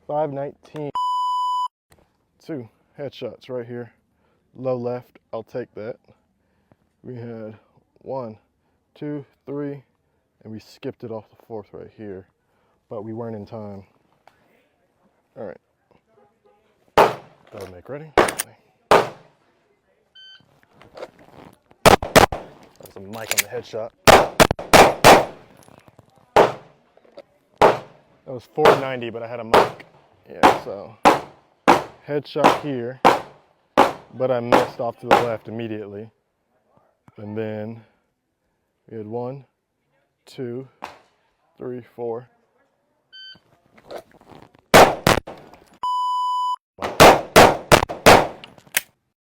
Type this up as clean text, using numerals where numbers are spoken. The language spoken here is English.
519. 2 headshots right here. Low left, I'll take that. We had 1, 2, 3, and we skipped it off the 4th right here, but we weren't in time. All right. Gotta make ready. There's a mic on the headshot. That was 490, but I had a mic. Yeah, so headshot here, but I missed off to the left immediately. And then we had 1, 2, 3, 4,